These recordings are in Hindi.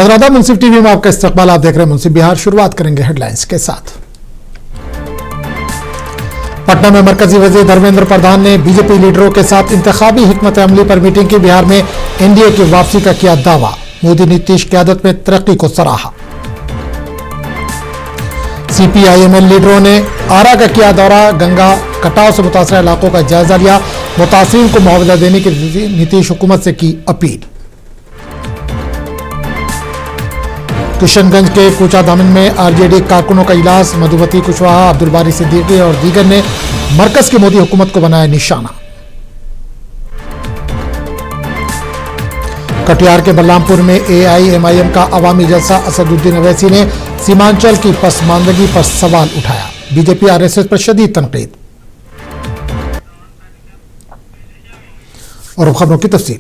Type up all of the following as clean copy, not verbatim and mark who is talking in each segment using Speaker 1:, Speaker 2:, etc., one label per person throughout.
Speaker 1: नाज़रीन आदाब, मुंसिफ टीवी में आपका इस्तकबाल। आप देख रहे हैं मुंसिफ बिहार। शुरुआत करेंगे हेडलाइंस के साथ। पटना में मरकजी वजीर धर्मेंद्र प्रधान ने बीजेपी लीडरों के साथ इंतखाबी हिकमत अमली पर मीटिंग की। बिहार में एनडीए की वापसी का किया दावा। मोदी नीतीश क़यादत में तरक्की को सराहा। सीपीआईएमएल लीडरों ने आरा का किया दौरा। गंगा कटाव से मुतासर इलाकों का जायजा लिया। मुतासरीन को मुआवजा देने की नीतीश हुकूमत से की अपील। किशनगंज के कूचा दामन में आरजेडी कारकुनों का इलाज। मधुमती कुशवाहा, अब्दुल बारी सिद्दीकी और दीगर ने मरकज की मोदी हुकूमत को बनाया निशाना। कटिहार के बलरामपुर में एआईएमआईएम का अवामी जलसा। असदुद्दीन अवैसी ने सीमांचल की पसमानदगी पर सवाल उठाया। बीजेपी आरएसएस पर शदीद तनकीद। और अब खबरों की तफसील।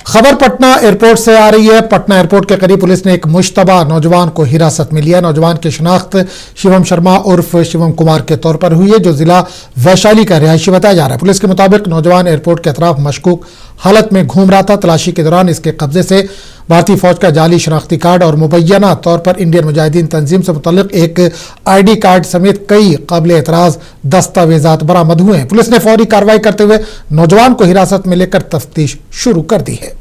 Speaker 1: खबर पटना एयरपोर्ट से आ रही है। पटना एयरपोर्ट के करीब पुलिस ने एक मुश्तबा नौजवान को हिरासत में लिया। नौजवान की शिनाख्त शिवम शर्मा उर्फ शिवम कुमार के तौर पर हुई है, जो जिला वैशाली का रिहायशी बताया जा रहा है। पुलिस के मुताबिक नौजवान एयरपोर्ट के अतराफ मशकूक हालत में घूम रहा था। तलाशी के दौरान इसके कब्जे से भारतीय फौज का जाली शनाख्ती कार्ड और मुबैना तौर पर इंडियन मुजाहिदीन तंजीम से मुतल्लिक एक आईडी कार्ड समेत कई काबिल एतराज दस्तावेजात बरामद हुए हैं। पुलिस ने फौरी कार्रवाई करते हुए नौजवान को हिरासत में लेकर तफ्तीश शुरू कर दी है।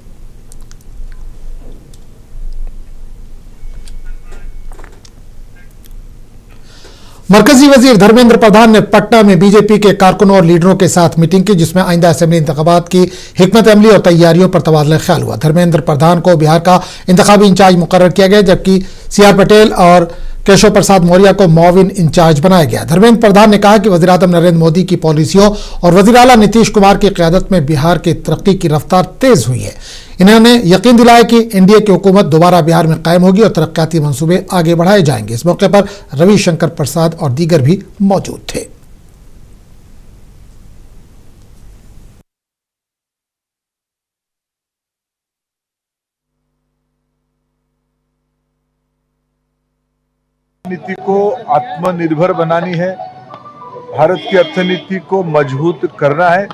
Speaker 1: मरकजी वजीर धर्मेंद्र प्रधान ने पटना में बीजेपी के कारकुनों और लीडरों के साथ मीटिंग की, जिसमें आइंदा असेंबली इंतखाबात की हिकमत अमली और तैयारियों पर तबादला ख्याल हुआ। धर्मेंद्र प्रधान को बिहार का इंतखाबी इंचार्ज मुकर्रर किया गया, जबकि सीआर पटेल और केशव प्रसाद मौर्य को मुआविन इंचार्ज बनाया गया। धर्मेंद्र प्रधान ने कहा कि वज़ीर-ए-आज़म नरेंद्र मोदी की पॉलिसियों और वज़ीर आला नीतीश कुमार की क़यादत में बिहार की तरक्की की रफ्तार तेज हुई है। इन्होंने यकीन दिलाया कि एनडीए की हुकूमत दोबारा बिहार में कायम होगी और तरक्याती मंसूबे आगे बढ़ाए जाएंगे। इस मौके पर रविशंकर प्रसाद और दीगर भी मौजूद थे।
Speaker 2: नीति को आत्मनिर्भर बनानी है, भारत की अर्थनीति को मजबूत करना है,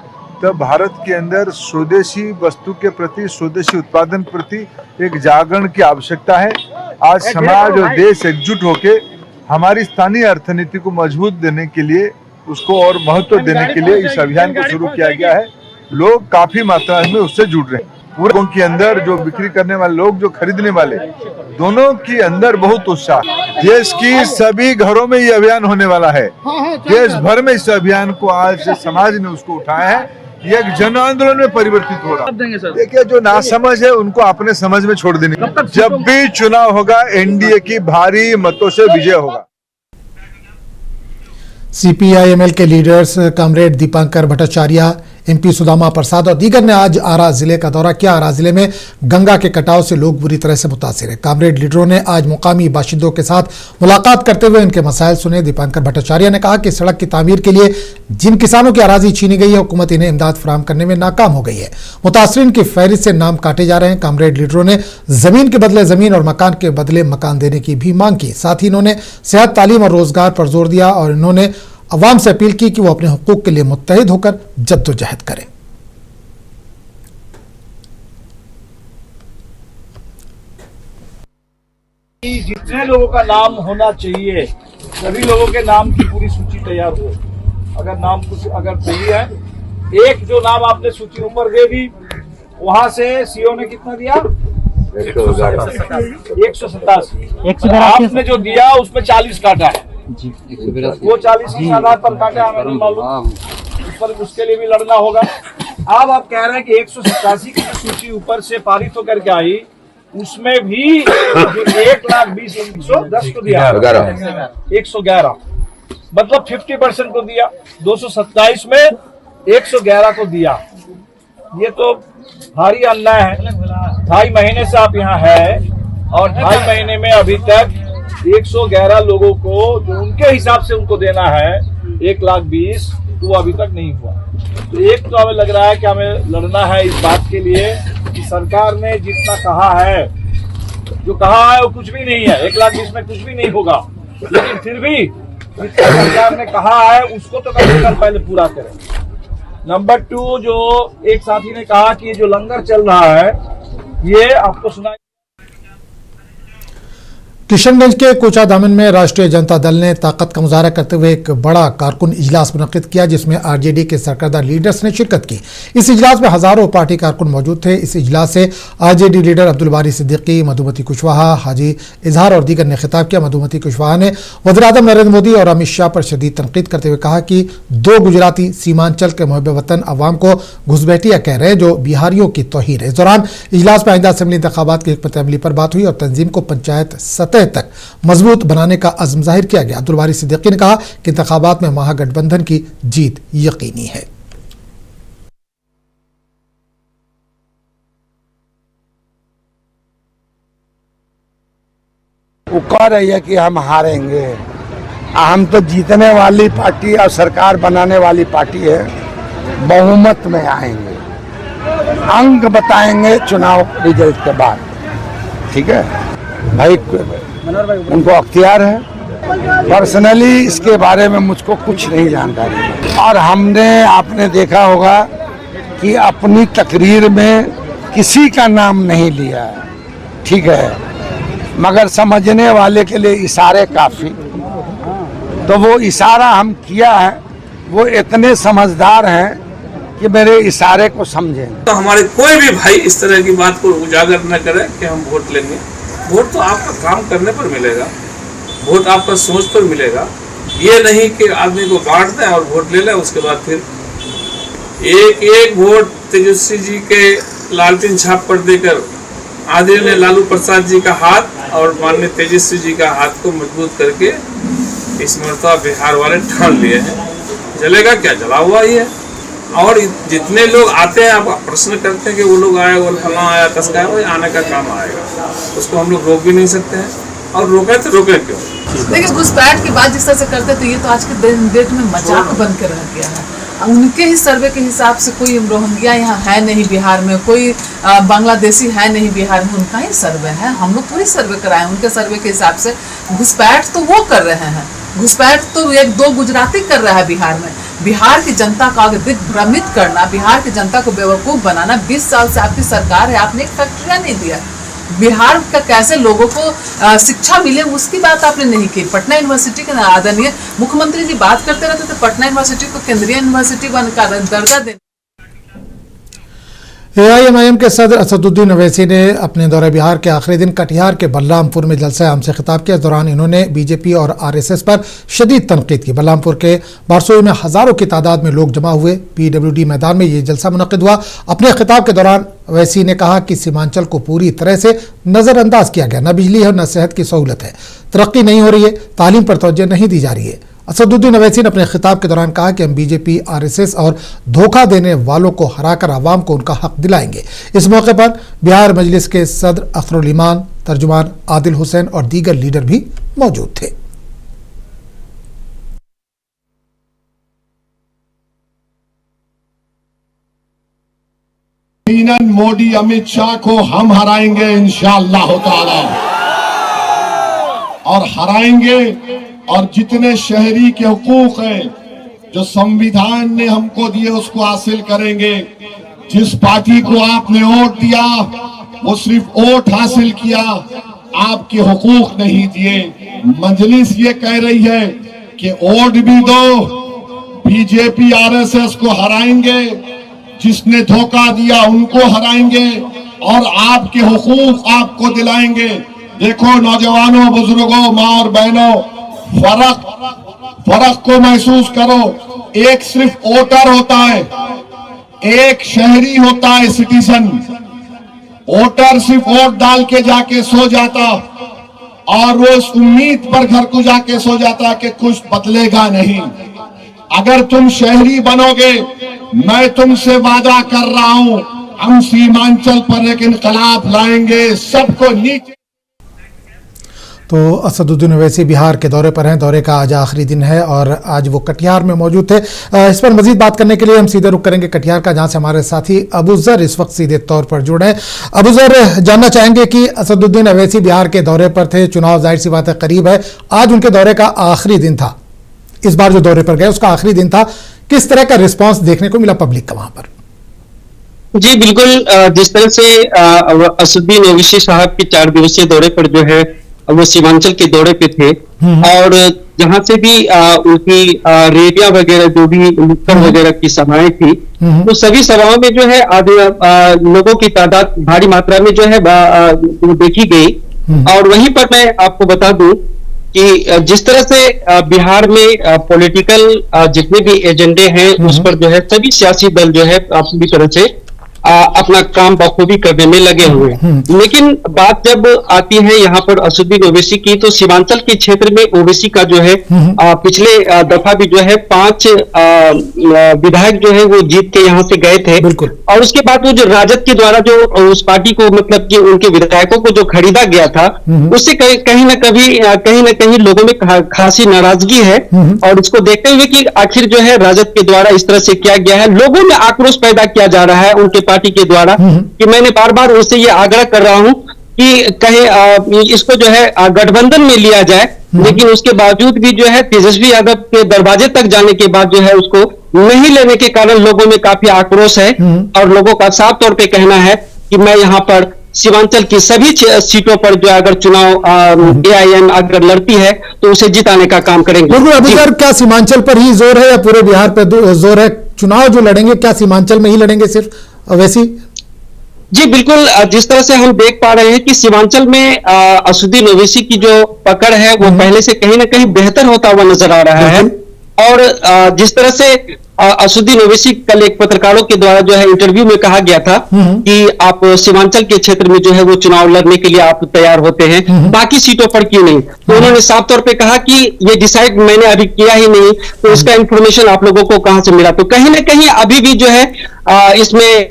Speaker 2: तब भारत के अंदर स्वदेशी वस्तु के प्रति, स्वदेशी उत्पादन के प्रति एक जागरण की आवश्यकता है। आज समाज और देश एकजुट होके हमारी स्थानीय अर्थनीति को मजबूत देने के लिए, उसको और महत्व देने के लिए इस अभियान को शुरू किया गया है। लोग काफी मात्रा में उससे जुड़ रहे हैं। पूरे के अंदर जो बिक्री करने वाले लोग, जो खरीदने वाले, दोनों के अंदर बहुत उत्साह। देश की सभी घरों में ये अभियान होने वाला है। देश भर में इस अभियान को आज समाज ने उसको उठाया है। ये एक जन आंदोलन में परिवर्तित हो रहा है। देखिए, जो नासमझ है उनको अपने समझ में छोड़ देनी। जब भी चुनाव होगा एनडीए की भारी मतों से विजय होगा।
Speaker 1: सीपीआईएमएल के leaders comrade Dipankar Bhattacharya, MP Sudama Prasad और दीगर ने आज आरा जिले का दौरा किया। आरा जिले में गंगा के कटाव से लोग बुरी तरह से मुतासिर हैं। कॉमरेड लीडरों ने आज मुकामी बाशिंदों के साथ मुलाकात करते हुए उनके मसाइल सुने। दीपांकर भट्टाचार्य ने कहा कि सड़क की तामीर के लिए जिन किसानों की अराजी छीनी गई है, हुकूमत इन्हें इमदाद फराहम करने में नाकाम हो गई है। मुतासरीन की फहरिस्त से नाम काटे जा रहे हैं। कॉमरेड लीडरों ने जमीन के बदले जमीन और मकान के बदले मकान देने की भी मांग की। साथ ही इन्होंने सेहत, तालीम और रोजगार पर जोर दिया और इन्होंने अवाम से अपील की कि वो अपने हुकूक के लिए मुत्तहिद होकर जद्दोजहद करें।
Speaker 3: जितने लोगों का नाम होना चाहिए, सभी लोगों के नाम की पूरी सूची तैयार हो। अगर नाम कुछ अगर सही है, एक जो नाम आपने सूची ऊपर दे दी, वहां से सीओ ने कितना दिया? 187। आपने जो दिया उसमें 40 काटा है जी। वो 40 की आधार पर काटा, हमें नहीं मालूम, उस पर उसके लिए भी लड़ना होगा। अब आप कह रहे हैं कि 187 की सूची ऊपर से पारित होकर के आई, उसमें भी 1,20,110 को दिया, 111 मतलब 50% को दिया। 227 में 111 को दिया। ये तो भारी अन्याय है। 2.5 महीने से आप यहाँ है और 2.5 महीने में अभी तक 111 लोगों को जो उनके हिसाब से उनको देना है 1,20,000, तो अभी तक नहीं हुआ। तो एक तो हमें लग रहा है कि हमें लड़ना है इस बात के लिए कि सरकार ने जितना कहा है, जो कहा है वो कुछ भी नहीं है। 1,20,000 में कुछ भी नहीं होगा, लेकिन फिर भी जितना सरकार ने कहा है उसको तो कम से कम पहले पूरा करें। नंबर 2, जो एक साथी ने कहा कि जो लंगर चल रहा है, ये आपको सुना
Speaker 1: किशनगंज के कोचा दामन में राष्ट्रीय जनता दल ने ताकत का मुजाहरा करते हुए एक बड़ा कारकुन इजलास मुनक्किद किया, जिसमें आरजेडी के सरकर्दा लीडर्स ने शिरकत की। इस इजलास में हजारों पार्टी कारकुन मौजूद थे। इस इजलास से आरजेडी लीडर अब्दुल बारी सिद्दीकी, मधुमती कुशवाहा, हाजी इजहार और दीगर ने खिताब किया। मधुमती कुशवाहा ने वज़ीर-ए-आज़म नरेंद्र मोदी और अमित शाह पर शदीद तनकीद करते हुए कहा कि दो गुजराती सीमांचल के मुहब्बे वतन अवाम को घुसपैठिया कह रहे हैं, जो बिहारियों की तौहीन है। इस दौरान इजलास में आइंदा असेंबली इंतखाबात की हिकमत अमली पर बात हुई और तंजीम को पंचायत सतह तक मजबूत बनाने का अज़्म जाहिर किया गया। अब्दुल बारी सिद्दीकी ने कहा कि इंतखाबात में महागठबंधन की जीत यकीनी है।
Speaker 4: वो कह रही है कि हम हारेंगे। हम तो जीतने वाली पार्टी और सरकार बनाने वाली पार्टी है, बहुमत में आएंगे, अंक बताएंगे चुनाव रिजल्ट के बाद। ठीक है भाई, उनको अख्तियार है। पर्सनली इसके बारे में मुझको कुछ नहीं जानकारी। और आपने देखा होगा कि अपनी तकरीर में किसी का नाम नहीं लिया है, ठीक है, मगर समझने वाले के लिए इशारे काफ़ी। तो वो इशारा हम किया है, वो इतने समझदार हैं कि मेरे इशारे को समझें।
Speaker 5: तो हमारे कोई भी भाई इस तरह की बात को उजागर न करे कि हम वोट लेंगे। वोट तो आपका काम करने पर मिलेगा, वोट आपका सोच पर मिलेगा। ये नहीं कि आदमी को बांट दें और वोट ले लें, उसके बाद फिर एक एक वोट तेजस्वी जी के लालटेन छाप पर देकर आदिल ने लालू प्रसाद जी का हाथ और माननीय तेजस्वी जी का हाथ को मजबूत करके इस मरतबा बिहार वाले ठान लिए हैं। जलेगा क्या, जला हुआ ही है। और जितने लोग आते हैं, आप प्रश्न करते हैं कि वो लोग आए, वो फला आया, कसका है, वो आने का काम आएगा, उसको हम लोग रोक भी नहीं सकते हैं। और रोके तो रोके क्यों?
Speaker 6: देखिए, घुसपैठ की बात जिस तरह से करते तो ये तो आज के डेट में मजाक बन के रह गया है। उनके ही सर्वे के हिसाब से कोई रोहिंग्या यहाँ है नहीं बिहार में, कोई बांग्लादेशी है नहीं बिहार में, उनका ही सर्वे है। हम लोग पूरी सर्वे कराए, उनके सर्वे के हिसाब से घुसपैठ तो वो कर रहे हैं। घुसपैठ तो एक दो गुजराती कर रहा है बिहार में। बिहार की जनता को आगे दिग्भ्रमित करना, बिहार की जनता को बेवकूफ़ बनाना। 20 साल से आपकी सरकार है, आपने एक फैक्ट्रिया नहीं दिया। बिहार का कैसे लोगों को शिक्षा मिले उसकी बात आपने नहीं की। पटना यूनिवर्सिटी के आदरणीय मुख्यमंत्री जी बात करते रहते थे पटना यूनिवर्सिटी को केंद्रीय यूनिवर्सिटी बनकर दर्जा देने।
Speaker 1: एआईएमआईएम के सदर असदुद्दीन ओवैसी ने अपने दौरे बिहार के आखिरी दिन कटिहार के बलरामपुर में जलसे आम से खिताब किया। इस दौरान इन्होंने बीजेपी और आरएसएस पर शदीद तनकीद की। बलरामपुर के बारसोई में हजारों की तादाद में लोग जमा हुए। पीडब्ल्यूडी मैदान में ये जलसा मुनक्किद हुआ। अपने खिताब के दौरान ओवैसी ने कहा कि सीमांचल को पूरी तरह से नजरअंदाज किया गया। न बिजली है, न सेहत की सहूलत है, तरक्की नहीं हो रही है, तालीम पर तवज्जो नहीं दी जा रही है। असदुद्दीन ओवैसी ने अपने खिताब के दौरान कहा कि हम बीजेपी, आरएसएस और धोखा देने वालों को हराकर आवाम को उनका हक दिलाएंगे। इस मौके पर बिहार मजलिस के सदर अख्तरुल ईमान, तर्जुमान आदिल हुसैन और दीगर लीडर भी मौजूद थे।
Speaker 7: मोदी अमित शाह को हम हराएंगे इंशाअल्लाह ताला, और हराएंगे। और जितने शहरी के हुकूक हैं जो संविधान ने हमको दिए उसको हासिल करेंगे। जिस पार्टी को आपने वोट दिया वो सिर्फ वोट हासिल किया, आपके हुकूक नहीं दिए। मजलिस ये कह रही है कि वोट भी दो, बीजेपी आरएसएस को हराएंगे, जिसने धोखा दिया उनको हराएंगे और आपके हुकूक आपको दिलाएंगे। देखो नौजवानों, बुजुर्गों, माँ और बहनों, फर्क को महसूस करो। एक सिर्फ वोटर होता है, एक शहरी होता है सिटीजन। वोटर सिर्फ वोट डाल के जाके सो जाता और वो इस उम्मीद पर घर को जाके सो जाता कि कुछ बदलेगा नहीं। अगर तुम शहरी बनोगे, मैं तुमसे वादा कर रहा हूं, हम सीमांचल पर एक इनकलाब लाएंगे, सबको नीचे।
Speaker 1: तो असदुद्दीन ओवैसी बिहार के दौरे पर हैं। दौरे का आज आखिरी दिन है और आज वो कटिहार में मौजूद थे। इस पर मजीद बात करने के लिए हम सीधे रुख करेंगे कटिहार का, जहां से हमारे साथी अबूजर इस वक्त सीधे तौर पर जुड़े हैं। अबूजर, जानना चाहेंगे कि असदुद्दीन ओवैसी बिहार के दौरे पर थे, चुनाव जाहिर सी बात है करीब है, आज उनके दौरे का आखिरी दिन था। इस बार जो दौरे पर गए उसका आखिरी दिन था, किस तरह का रिस्पॉन्स देखने को मिला पब्लिक का वहां पर?
Speaker 8: जी बिल्कुल, जिस तरह से असदुद्दीन ओवैसी साहब के 4 दिवसीय दौरे पर जो है वो सीमांचल के दौरे पे थे और जहां से भी उनकी रेडिया वगैरह जो भी नुक्कड़ वगैरह की सभाएं थी, तो सभी सभाओं में जो है लोगों की तादाद भारी मात्रा में जो है वो देखी गई। और वहीं पर मैं आपको बता दूं कि जिस तरह से बिहार में पॉलिटिकल जितने भी एजेंडे हैं उस पर जो है सभी सियासी दल जो है पूरी तरह से अपना काम बखूबी करने में लगे हुए हैं। लेकिन बात जब आती है यहाँ पर असदुद्दीन ओवैसी की, तो सीमांचल के क्षेत्र में ओवैसी का जो है पिछले दफा भी जो है 5 विधायक जो है वो जीत के यहाँ से गए थे। और उसके बाद वो जो राजद के द्वारा जो उस पार्टी को मतलब कि उनके विधायकों को जो खरीदा गया था, उससे कहीं ना कहीं लोगों में खासी नाराजगी है। और इसको देखते हुए कि आखिर जो है राजद के द्वारा इस तरह से किया गया है, लोगों में आक्रोश पैदा किया जा रहा है उनके पार्टी के द्वारा कि मैंने बार बार उससे ये आग्रह कर रहा हूं कि कहीं इसको जो है गठबंधन में लिया जाए, लेकिन उसके बावजूद भी जो है तेजस्वी यादव के दरवाजे तक जाने के बाद जो है उसको नहीं लेने के कारण लोगों में काफी आक्रोश है। और लोगों का साफ तौर पे कहना है कि मैं यहाँ पर सीमांचल की सभी सीटों पर जो अगर चुनाव AIM अगर लड़ती है तो उसे जिताने का काम करेंगे।
Speaker 1: बिल्कुल। अभी सर क्या सीमांचल पर ही जोर है या पूरे बिहार पर जोर है? चुनाव जो लड़ेंगे क्या सीमांचल में ही लड़ेंगे सिर्फ ओवैसी?
Speaker 8: जी बिल्कुल। जिस तरह से हम देख पा रहे हैं कि सीमांचल में असदुद्दीन ओवैसी की जो पकड़ है वो पहले से कहीं ना कहीं बेहतर होता हुआ नजर आ रहा है। और जिस तरह से असदुद्दीन ओवैसी कल एक पत्रकारों के द्वारा जो है इंटरव्यू में कहा गया था कि आप सीमांचल के क्षेत्र में जो है वो चुनाव लड़ने के लिए आप तैयार होते हैं, बाकी सीटों पर क्यों नहीं? तो उन्होंने साफ तौर पे कहा कि ये डिसाइड मैंने अभी किया ही नहीं, तो इसका इंफॉर्मेशन आप लोगों को कहां से मिला? तो कहीं ना कहीं अभी भी जो है इसमें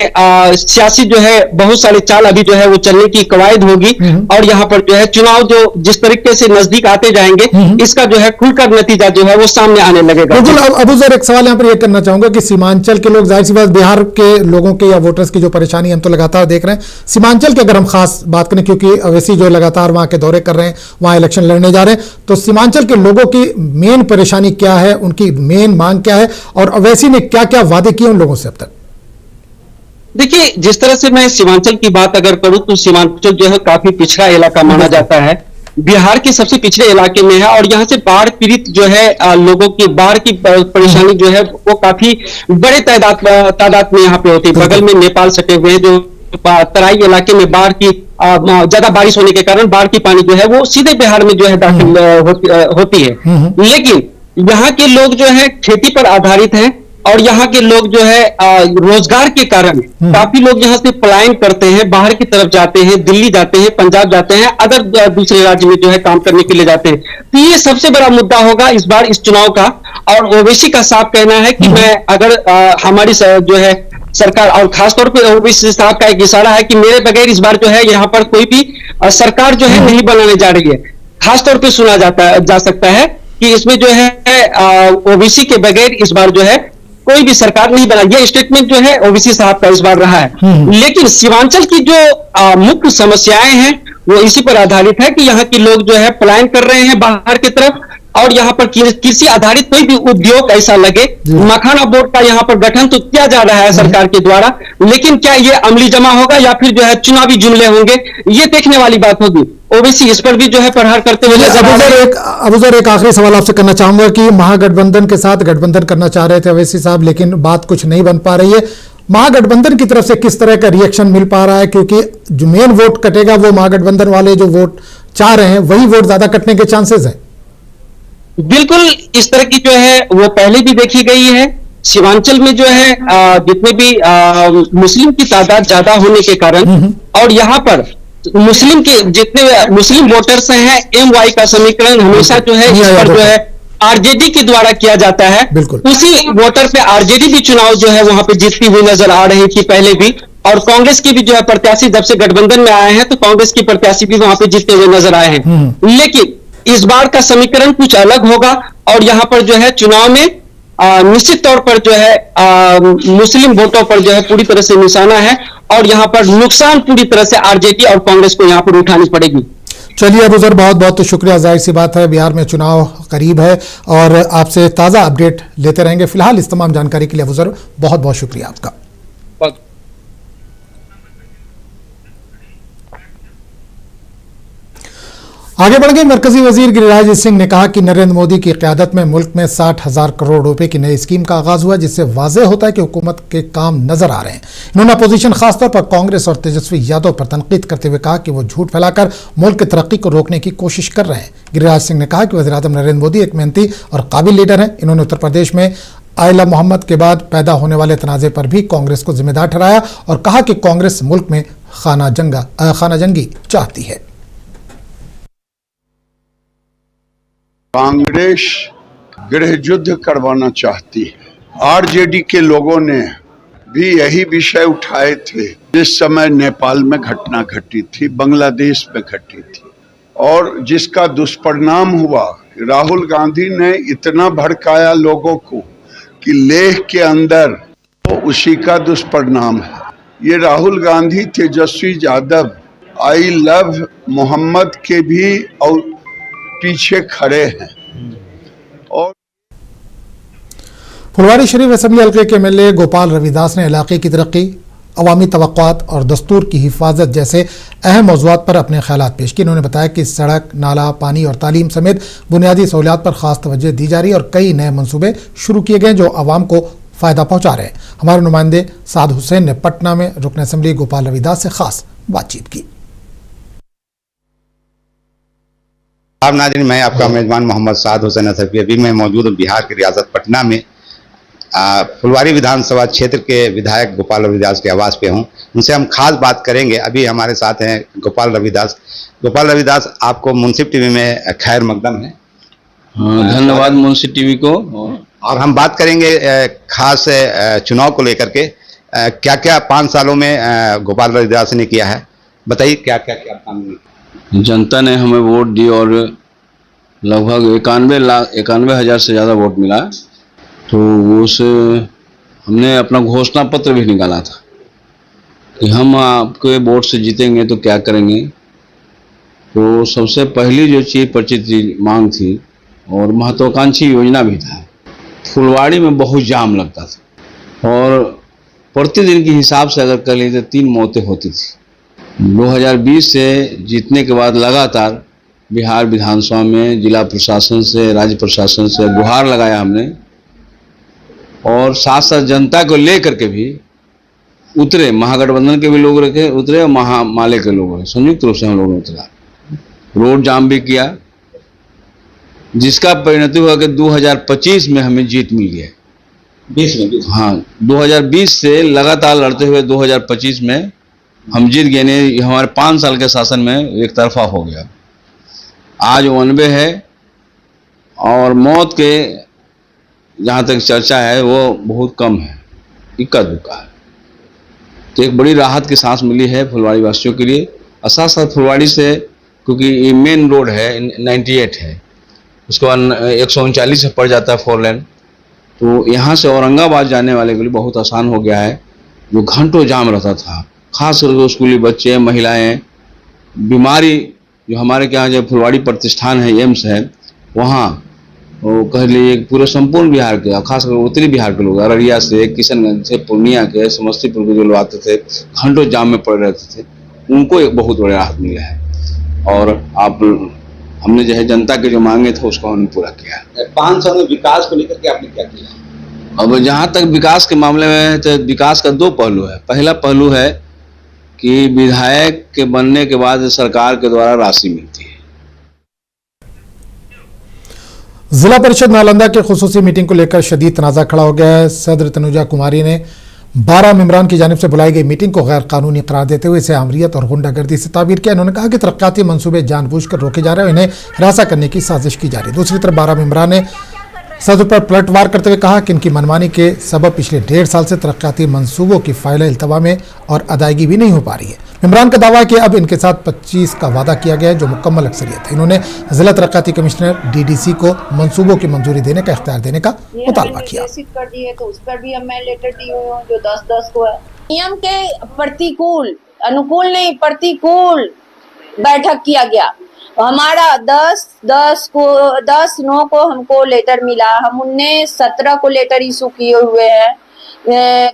Speaker 8: सियासी जो है बहुत सारे चाल अभी जो है वो चलने की कवायद होगी। और यहाँ पर जो है चुनाव जो जिस तरीके से नजदीक आते जाएंगे, इसका जो है खुलकर नतीजा जो है वो सामने आने लगेगा।
Speaker 1: बिल्कुल। अब सर एक सवाल यहाँ पर यह करना चाहूंगा कि सीमांचल के लोग, जाहिर सी बात बिहार के लोगों के या वोटर्स की जो परेशानी हम तो लगातार देख रहे हैं, सीमांचल की अगर हम खास बात करें, क्योंकि ओवैसी जो लगातार वहां के दौरे कर रहे हैं, वहां इलेक्शन लड़ने जा रहे हैं, तो सीमांचल के लोगों की मेन परेशानी क्या है, उनकी मेन मांग क्या है, और ओवैसी ने क्या क्या वादे किए उन लोगों से अब तक?
Speaker 8: देखिए, जिस तरह से मैं सीमांचल की बात अगर करूं तो सीमांचल जो है काफी पिछड़ा इलाका माना जाता है, बिहार के सबसे पिछड़े इलाके में है। और यहाँ से बाढ़ पीड़ित जो है लोगों की बाढ़ की परेशानी जो है वो काफी बड़े तादाद में यहाँ पे होती है। बगल में नेपाल सटे हुए हैं, जो तराई इलाके में बाढ़ की ज्यादा बारिश होने के कारण बाढ़ की पानी जो है वो सीधे बिहार में जो है दाखिल होती है। लेकिन यहाँ के लोग जो है खेती पर आधारित हैं और यहाँ के लोग जो है रोजगार के कारण काफी लोग यहाँ से पलायन करते हैं, बाहर की तरफ जाते हैं, दिल्ली जाते हैं, पंजाब जाते हैं, अदर दूसरे राज्य में जो है काम करने के लिए जाते हैं। तो ये सबसे बड़ा मुद्दा होगा इस बार इस चुनाव का। और ओवैसी का साफ कहना है कि मैं अगर हमारी जो है सरकार, और खासतौर पर ओवैसी साहब का एक इशारा है कि मेरे बगैर इस बार जो है यहाँ पर कोई भी सरकार जो है नहीं बनाने जा रही है। खासतौर पर सुना जा सकता है कि इसमें जो है ओवैसी के बगैर इस बार जो है कोई भी सरकार नहीं बना। यह स्टेटमेंट जो है ओवैसी साहब का इस बार रहा है। लेकिन सीमांचल की जो मुख्य समस्याएं हैं वो इसी पर आधारित है कि यहाँ के लोग जो है पलायन कर रहे हैं बाहर की तरफ, और यहाँ पर कृषि आधारित कोई भी उद्योग ऐसा लगे। मखाना बोर्ड का यहाँ पर गठन तो किया जा रहा है सरकार के द्वारा, लेकिन क्या ये अमली जमा होगा या फिर जो है चुनावी जुमले होंगे, ये देखने वाली बात होगी। ओवैसी इस पर भी जो है प्रहार करते हुए नजर आ रहे हैं।
Speaker 1: अबू सर एक आखिरी सवाल आपसे करना चाहूंगा कि महागठबंधन के साथ गठबंधन करना चाह रहे थे ओवैसी साहब, लेकिन बात कुछ नहीं बन पा रही है। महागठबंधन की तरफ से किस तरह का रिएक्शन मिल पा रहा है? क्योंकि जो मेन वोट कटेगा वो महागठबंधन वाले जो वोट चाह रहे हैं वही वोट ज्यादा कटने के चांसेस हैं।
Speaker 8: बिल्कुल, इस तरह की जो है वो पहले भी देखी गई है। सीमांचल में जो है जितने भी मुस्लिम की तादाद ज्यादा होने के कारण, और यहाँ पर मुस्लिम के जितने मुस्लिम वोटर्स हैं, MY का समीकरण हमेशा जो है इस पर जो है RJD के द्वारा किया जाता है। उसी वोटर पे RJD भी चुनाव जो है वहां पे जीतती हुई नजर आ रही थी पहले भी, और कांग्रेस की भी जो है प्रत्याशी जब से गठबंधन में आए हैं तो कांग्रेस की प्रत्याशी भी वहां पे जीतते हुए नजर आए हैं। लेकिन इस बार का समीकरण कुछ अलग होगा, और यहाँ पर जो है चुनाव में निश्चित तौर पर जो है मुस्लिम वोटों पर जो है पूरी तरह से निशाना है, और यहाँ पर नुकसान पूरी तरह से RJD और कांग्रेस को यहाँ पर उठानी पड़ेगी।
Speaker 1: चलिए अबू सर, बहुत बहुत शुक्रिया। जाहिर सी बात है बिहार में चुनाव करीब है और आपसे ताज़ा अपडेट लेते रहेंगे। फिलहाल इस तमाम जानकारी के लिए अबू सर बहुत बहुत शुक्रिया आपका। आगे बढ़ गए मरकजी वजीर गिरिराज सिंह ने कहा कि नरेंद्र मोदी की क़यादत में मुल्क में 60,000 करोड़ रुपए की नई स्कीम का आगाज हुआ, जिससे वाज़ेह होता है कि हुकूमत के काम नजर आ रहे हैं। इन्होंने अपोजिशन खासतौर पर कांग्रेस और तेजस्वी यादव पर तनकीद करते हुए कहा कि वो झूठ फैलाकर मुल्क की तरक्की को रोकने की कोशिश कर रहे हैं। गिरिराज सिंह ने कहा कि वज़ीर-ए-आज़म नरेंद्र मोदी एक मेहनती और काबिल लीडर हैं। इन्होंने उत्तर प्रदेश में आयला मोहम्मद के बाद पैदा होने वाले तनाज़े पर भी कांग्रेस को जिम्मेदार ठहराया और कहा कि कांग्रेस मुल्क में खाना जंगी चाहती है।
Speaker 9: कांग्रेस गृह युद्ध करवाना चाहती है। आरजेडी के लोगों ने भी यही विषय उठाए थे जिस समय नेपाल में घटना घटी थी, बांग्लादेश में घटी थी, और जिसका दुष्परिणाम हुआ। राहुल गांधी ने इतना भड़काया लोगों को कि लेह के अंदर तो उसी का दुष्परिणाम है। ये राहुल गांधी, तेजस्वी यादव, आई लव मोहम्मद के भी और पीछे खड़े हैं। और
Speaker 1: फुलवारी शरीफ असेंबली हल्के के एमएलए गोपाल रविदास ने इलाके की तरक्की, अवामी तवक्कुआत और दस्तूर की हिफाजत जैसे अहम मौज़ूआत पर अपने ख्यालात पेश किए। उन्होंने बताया कि सड़क, नाला, पानी और तालीम समेत बुनियादी सहूलियात पर खास तवज्जो दी जा रही है और कई नए मनसूबे शुरू किए गए जो आवाम को फ़ायदा पहुँचा रहे हैं। हमारे नुमाइंदे साद हुसैन ने पटना में रुकन असेंबली गोपाल रविदास से खास बातचीत की।
Speaker 10: नाज़रीन, मैं आपका मेज़बान मोहम्मद साद हुसैन असफ़ी। अभी मैं मौजूद हूँ बिहार की रियासत पटना में फुलवारी विधानसभा क्षेत्र के विधायक गोपाल रविदास के आवास पे हूँ। उनसे हम खास बात करेंगे। अभी हमारे साथ हैं गोपाल रविदास। गोपाल रविदास, आपको मुंसिफ टीवी में खैर मकदम है।
Speaker 11: धन्यवाद मुंसिफ टीवी को।
Speaker 10: और हम बात करेंगे खास चुनाव को लेकर के। क्या क्या 5 सालों में गोपाल रविदास ने किया है, बताइए क्या क्या क्या काम किया।
Speaker 11: जनता ने हमें वोट दी और लगभग 91,000 से ज़्यादा वोट मिला। तो उस हमने अपना घोषणा पत्र भी निकाला था कि हम आपके वोट से जीतेंगे तो क्या करेंगे। तो सबसे पहली जो चीज़ परिचित मांग थी और महत्वाकांक्षी योजना भी था। फुलवाड़ी में बहुत जाम लगता था और प्रतिदिन के हिसाब से अगर कर ली तो 3 मौतें होती थी। 2020 से जीतने के बाद लगातार बिहार विधानसभा में जिला प्रशासन से, राज्य प्रशासन से गुहार लगाया हमने और साथ साथ जनता को लेकर के भी उतरे। महागठबंधन के भी लोग उतरे और महामाले के लोग संयुक्त रूप से हम लोगों ने उतरा। रोड जाम भी किया, जिसका परिणति हुआ कि 2025 में हमें जीत मिल गया।
Speaker 10: 20 में?
Speaker 11: हाँ, 2020 से लगातार लड़ते हुए 2025 में हम जीत गए। नहीं, हमारे 5 साल के शासन में एक तरफा हो गया। आज 90 है और मौत के जहाँ तक चर्चा है वो बहुत कम है, इक्का दुक्का है। तो एक बड़ी राहत की सांस मिली है फुलवाड़ी वासियों के लिए। और साथ साथ फुलवाड़ी से, क्योंकि ये मेन रोड है 98 है, उसके बाद 139 से पड़ जाता है 4 लेन, तो यहाँ से औरंगाबाद जाने वाले के लिए बहुत आसान हो गया है। जो घंटों जाम रहता था, खास करके स्कूली बच्चे, महिलाएं, बीमारी, जो हमारे यहाँ जो फुलवाड़ी प्रतिष्ठान है, एम्स है, वहाँ वो कह लीजिए पूरे संपूर्ण बिहार के, खासकर उत्तरी बिहार के लोग, अररिया से, किशनगंज से, पूर्णिया के, समस्तीपुर के जो लोग आते थे, घंटों जाम में पड़े रहते थे, उनको एक बहुत बड़ा राहत मिला है। और हमने जो है जनता के जो मांगे थे उसको हमने पूरा किया।
Speaker 10: 5 साल में विकास को लेकर के आपने क्या किया?
Speaker 11: अब जहाँ तक विकास के मामले में है तो विकास का 2 पहलू है। पहला पहलू है कि विधायक के बनने के बाद सरकार के द्वारा राशि मिलती है।
Speaker 1: जिला परिषद नालंदा के खुसूसी मीटिंग को लेकर शदीद तनाज़ा खड़ा हो गया है। सदर तनुजा कुमारी ने 12 मेंबरान की जानिब से बुलाई गई मीटिंग को गैर कानूनी करार देते हुए इसे आमरीत और गुंडागर्दी से ताबीर किया। इन्होंने कहा कि तरक्याती मंसूबे जानबूझकर रोके जा रहे हैं, इन्हें हिरासा करने की साजिश की जा रही है। दूसरी तरफ 12 मेंबरान ने सदर पर पलटवार करते हुए कहा कि इनकी मनमानी के सबब पिछले 1.5 साल से तरक्याती मंसूबों की फाइलें इल्तवा में और अदायगी भी नहीं हो पा रही है। मेंबरान का दावा है कि अब इनके साथ 25 का वादा किया गया है जो मुकम्मल अक्सरियत है। इन्होंने जिला तरक्याती कमिश्नर डीडीसी को मंसूबों की मंजूरी देने का इख्तियार देने का मुतालबा किया।
Speaker 12: कर दिए तो उस पर भी अब मैं लेटर दी हुई हूँ जो 10-10 को है। नियम के प्रतिकूल, अनुकूल नहीं, प्रतिकूल बैठक किया गया। हमारा 10/9 को हमको लेटर मिला। हम 19/17 को लेटर इशू किए हुए हैं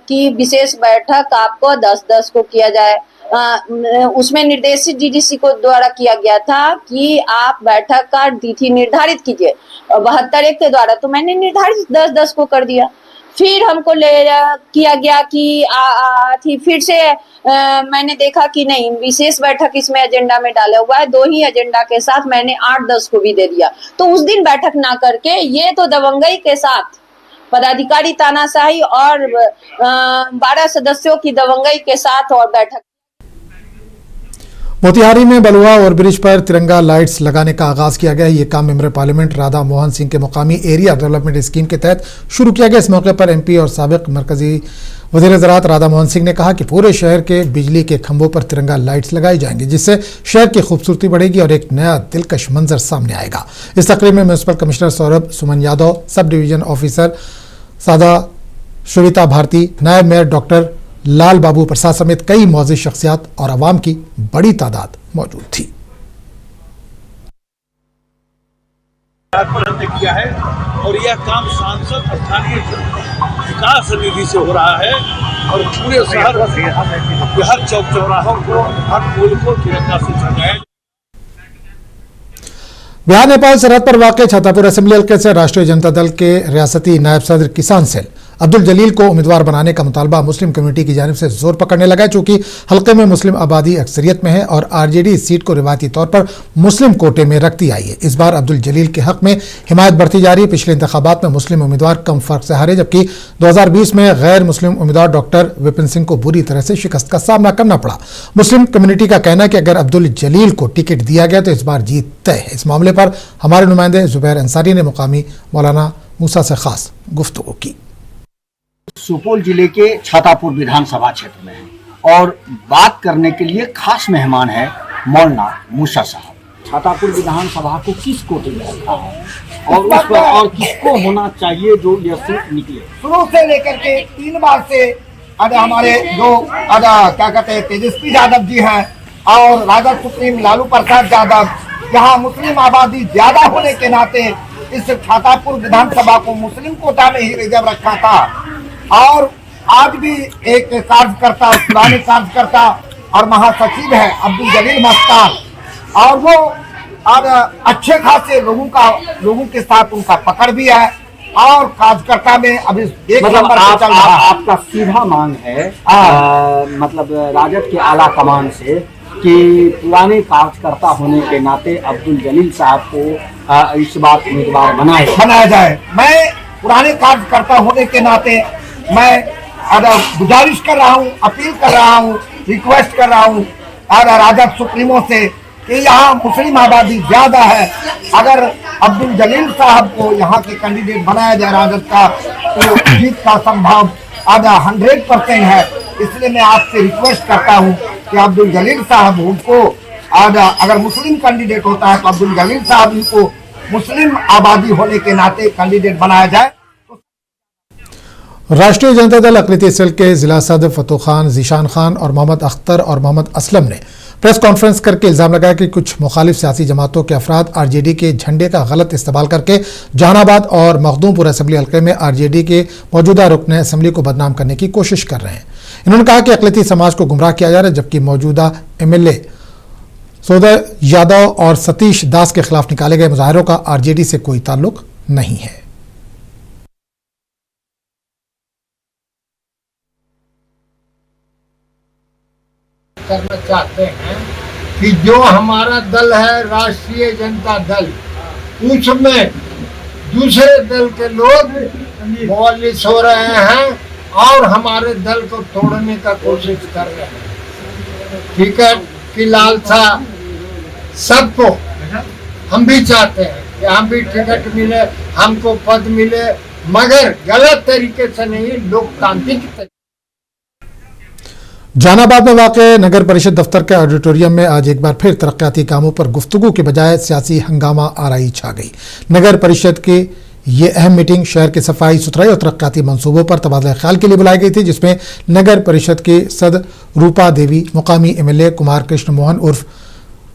Speaker 12: कि विशेष बैठक आपको 10/10 को किया जाए। उसमें निर्देशित डीडीसी को द्वारा किया गया था कि आप बैठक का तिथि निर्धारित कीजिए 72(1) के द्वारा, तो मैंने निर्धारित 10-10 को कर दिया। फिर हमको किया गया कि फिर से मैंने देखा कि नहीं, विशेष बैठक इसमें एजेंडा में डाला हुआ है, 2 ही एजेंडा के साथ मैंने 8-10 को भी दे दिया। तो उस दिन बैठक ना करके ये तो दबंगई के साथ पदाधिकारी तानाशाही और 12 सदस्यों की दबंगई के साथ और बैठक।
Speaker 1: मोतिहारी में बलुआ और ब्रिज पर तिरंगा लाइट्स लगाने का आगाज किया गया है। ये काम मेंबर पार्लियामेंट राधा मोहन सिंह के मुकामी एरिया डेवलपमेंट स्कीम के तहत शुरू किया गया। इस मौके पर एमपी और साबिक मरकजी वज़ीर ज़राअत राधा मोहन सिंह ने कहा कि पूरे शहर के बिजली के खंभों पर तिरंगा लाइट्स लगाई जाएंगी, जिससे शहर की खूबसूरती बढ़ेगी और एक नया दिलकश मंजर सामने आएगा। इस तकरीब में municipal commissioner Saurabh Suman Yadav, sub division officer सादा श्वेता भारती, नायब मेयर डॉक्टर लाल बाबू प्रसाद समेत कई मौजूद शख्सियात और आवाम की बड़ी तादाद मौजूद थी।
Speaker 3: किया है और यह काम सांसद स्थानीय विकास निधि से हो रहा है और पूरे शहर हर चौक चौराहों को, हर पुल को तिरंगा से सजाया।
Speaker 1: बिहार नेपाल सरहद पर वाक़ छातापुर असेंबली हल्के से राष्ट्रीय जनता दल के रियासती नायब सदर किसान सेल अब्दुल जलील को उम्मीदवार बनाने का मुतालबा मुस्लिम कम्युनिटी की जानिब से जोर पकड़ने लगा, चूंकि हल्के में मुस्लिम आबादी अक्सरियत में है और आरजेडी इस सीट को रिवायती तौर पर मुस्लिम कोटे में रखती आई है। इस बार अब्दुल जलील के हक में हिमायत बढ़ती जा रही। पिछले इंतखाबात में मुस्लिम उम्मीदवार कम फर्क से हारे, जबकि 2020 में गैर मुस्लिम उम्मीदवार डॉक्टर विपिन सिंह को बुरी तरह से शिकस्त का सामना करना पड़ा। मुस्लिम कम्युनिटी का कहना है कि अगर अब्दुल जलील को टिकट दिया गया तो इस बार जीत तय है। इस मामले पर हमारे नुमाइंदे जुबैर अंसारी ने मुकामी मौलाना मूसा से खास गुफ्तगू की।
Speaker 13: सुपौल जिले के छातापुर विधानसभा क्षेत्र में है और बात करने के लिए खास मेहमान है मौलाना मूसा साहब। छातापुर विधानसभा को किस कोटे में रखा है और उस पर और किसको होना चाहिए जो यह सीट निकले?
Speaker 4: शुरू से लेकर के 3 बार से हमारे जो क्या कहते हैं तेजस्वी यादव जी हैं और राजद सुप्रीम लालू प्रसाद यादव, यहाँ मुस्लिम आबादी ज्यादा होने के नाते इस छातापुर विधानसभा को मुस्लिम कोटा में ही रिजर्व रखा था और आज भी एक कार्यकर्ता, पुराने कार्यकर्ता और महासचिव है अब्दुल जलील मस्तान और वो और अच्छे खासे लोगों के साथ उनका पकड़ भी है और कार्यकर्ता में अभी एक नंबर पे चल रहा है।
Speaker 13: आपका सीधा मांग है मतलब राजद के आला कमान से कि पुराने कार्यकर्ता होने के नाते अब्दुल जलील साहब को इस बार उम्मीदवार बनाया जाए।
Speaker 4: मैं पुराने कार्यकर्ता होने के नाते मैं गुजारिश कर रहा हूँ, अपील कर रहा हूँ, रिक्वेस्ट कर रहा हूँ राजद सुप्रीमो से कि यहाँ मुस्लिम आबादी ज्यादा है, अगर अब्दुल जलील साहब को यहाँ के कैंडिडेट बनाया जाए राजद का तो जीत का संभव 100% है। इसलिए मैं आपसे रिक्वेस्ट करता हूँ कि अब्दुल जलील साहब को अगर मुस्लिम कैंडिडेट होता है तो अब्दुल जलील साहब को मुस्लिम आबादी होने के नाते कैंडिडेट बनाया जाए।
Speaker 1: राष्ट्रीय जनता दल अक़लियती सेल के जिला सदर फतू खान, जीशान खान और मोहम्मद अख्तर और मोहम्मद असलम ने प्रेस कॉन्फ्रेंस करके इल्जाम लगाया कि कुछ मुखालिफ सियासी जमातों के अफराद आरजेडी के झंडे का गलत इस्तेमाल करके जहानाबाद और मखदूमपुर असेंबली हल्के में आरजेडी के मौजूदा रुकन असेंबली को बदनाम करने की कोशिश कर रहे हैं। इन्होंने कहा कि अक़लियती समाज को गुमराह किया जा रहा है, जबकि मौजूदा MLA सोदर यादव और सतीश दास के खिलाफ निकाले गए मुजाहरों का आरजेडी से कोई ताल्लुक नहीं है।
Speaker 14: करना चाहते हैं कि जो हमारा दल है राष्ट्रीय जनता दल, उसमें दूसरे दल के लोग मौलिस हो रहे हैं और हमारे दल को तोड़ने का कोशिश कर रहे हैं। टिकट की लालसा सबको, हम भी चाहते हैं कि हम भी टिकट मिले, हमको पद मिले, मगर गलत तरीके से नहीं, लोकतांत्रिक तरीके।
Speaker 1: जहानाबाद में वाक़े नगर परिषद दफ्तर के ऑडिटोरियम में आज एक बार फिर तरक्याती कामों पर गुफ्तगू के बजाय सियासी हंगामा आराई छा गई। नगर परिषद के ये अहम मीटिंग शहर के सफाई सुथराई और तरक्याती मंसूबों पर तबादला ख्याल के लिए बुलाई गई थी, जिसमें नगर परिषद के सदर रूपा देवी, मुकामी MLA कुमार कृष्ण मोहन उर्फ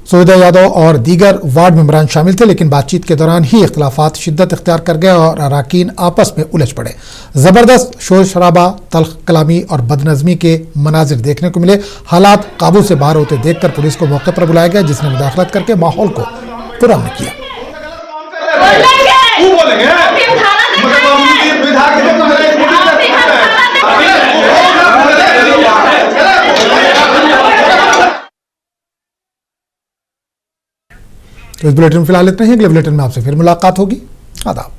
Speaker 1: सुविधा यादव और दीगर वार्ड मेंबरान शामिल थे, लेकिन बातचीत के दौरान ही इख्तिलाफात शिद्दत इख्तियार कर गए और अराकीन आपस में उलझ पड़े। जबरदस्त शोर शराबा, तल्ख कलामी और बदनज़मी के मनाजिर देखने को मिले। हालात काबू से बाहर होते देखकर पुलिस को मौके पर बुलाया गया, जिसने मुदाखलत करके माहौल को पुरअमन किया। तो इस बुलेटिन में फिलहाल इतना ही। अगले बुलेटिन में आपसे फिर मुलाकात होगी। आदाब।